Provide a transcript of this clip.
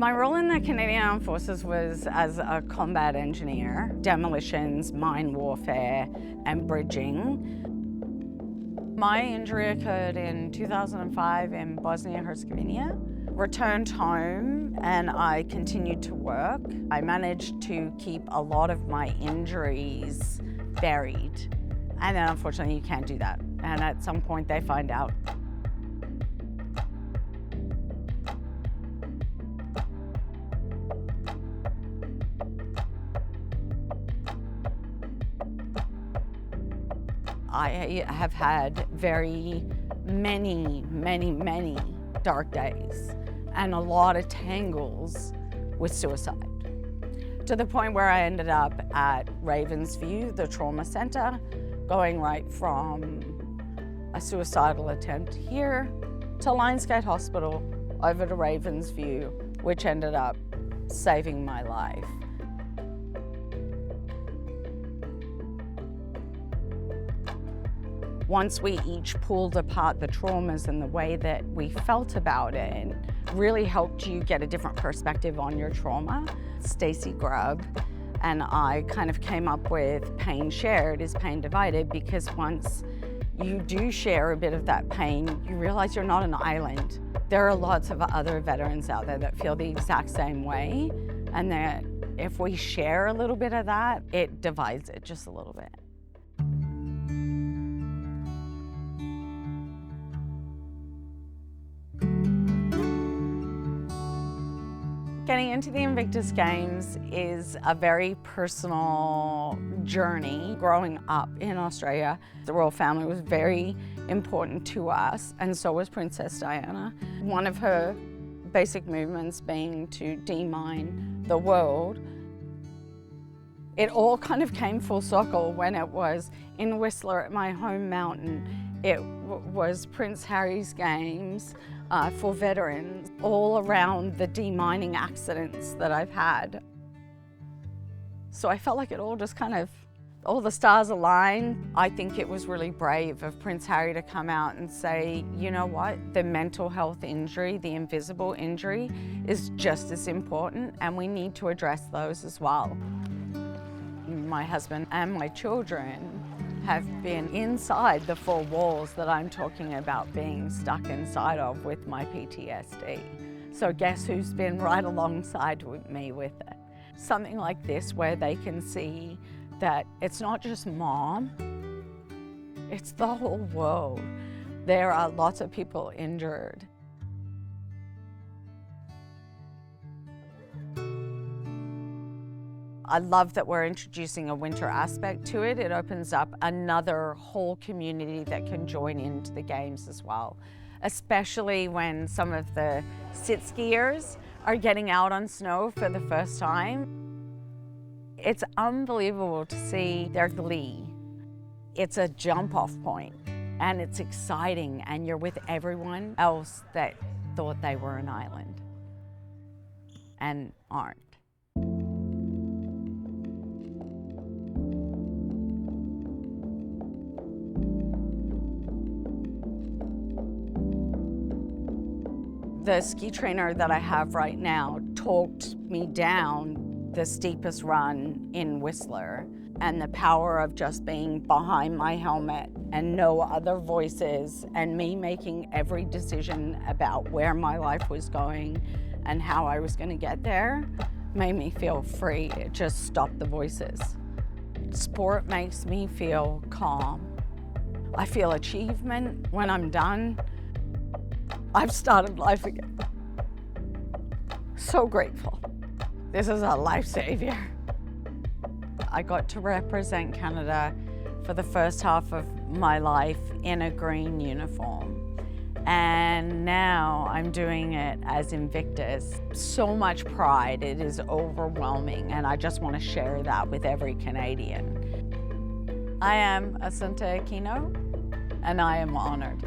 My role in the Canadian Armed Forces was as a combat engineer, demolitions, mine warfare, and bridging. My injury occurred in 2005 in Bosnia-Herzegovina. Returned home and I continued to work. I managed to keep a lot of my injuries buried. And then unfortunately you can't do that. And at some point they find out. I have had many dark days and a lot of tangles with suicide, to the point where I ended up at Ravensview, the trauma center, going right from a suicidal attempt here to Lionsgate Hospital over to Ravensview, which ended up saving my life. Once we each pulled apart the traumas and the way that we felt about it, really helped you get a different perspective on your trauma. Stacey Grubb and I kind of came up with pain shared is pain divided, because once you do share a bit of that pain, you realize you're not an island. There are lots of other veterans out there that feel the exact same way, and that if we share a little bit of that, it divides it just a little bit. Getting into the Invictus Games is a very personal journey. Growing up in Australia, the royal family was very important to us, and so was Princess Diana. One of her basic movements being to demine the world. It all kind of came full circle when it was in Whistler at my home mountain. It was Prince Harry's games for veterans, all around the demining accidents that I've had. So I felt like it all just kind of, all the stars aligned. I think it was really brave of Prince Harry to come out and say, you know what, the mental health injury, the invisible injury is just as important, and we need to address those as well. My husband and my children have been inside the four walls that I'm talking about being stuck inside of with my PTSD. So guess who's been right alongside with me with it? Something like this where they can see that it's not just mom, it's the whole world. There are lots of people injured. I love that we're introducing a winter aspect to it. It opens up another whole community that can join into the games as well, especially when some of the sit skiers are getting out on snow for the first time. It's unbelievable to see their glee. It's a jump-off point, and it's exciting, and you're with everyone else that thought they were an island and aren't. The ski trainer that I have right now talked me down the steepest run in Whistler, and the power of just being behind my helmet and no other voices, and me making every decision about where my life was going and how I was going to get there made me feel free. It just stopped the voices. Sport makes me feel calm. I feel achievement when I'm done. I've started life again. So grateful. This is a life savior. I got to represent Canada for the first half of my life in a green uniform. And now I'm doing it as Invictus. So much pride, it is overwhelming, and I just want to share that with every Canadian. I am Assunta Aquino, and I am honored.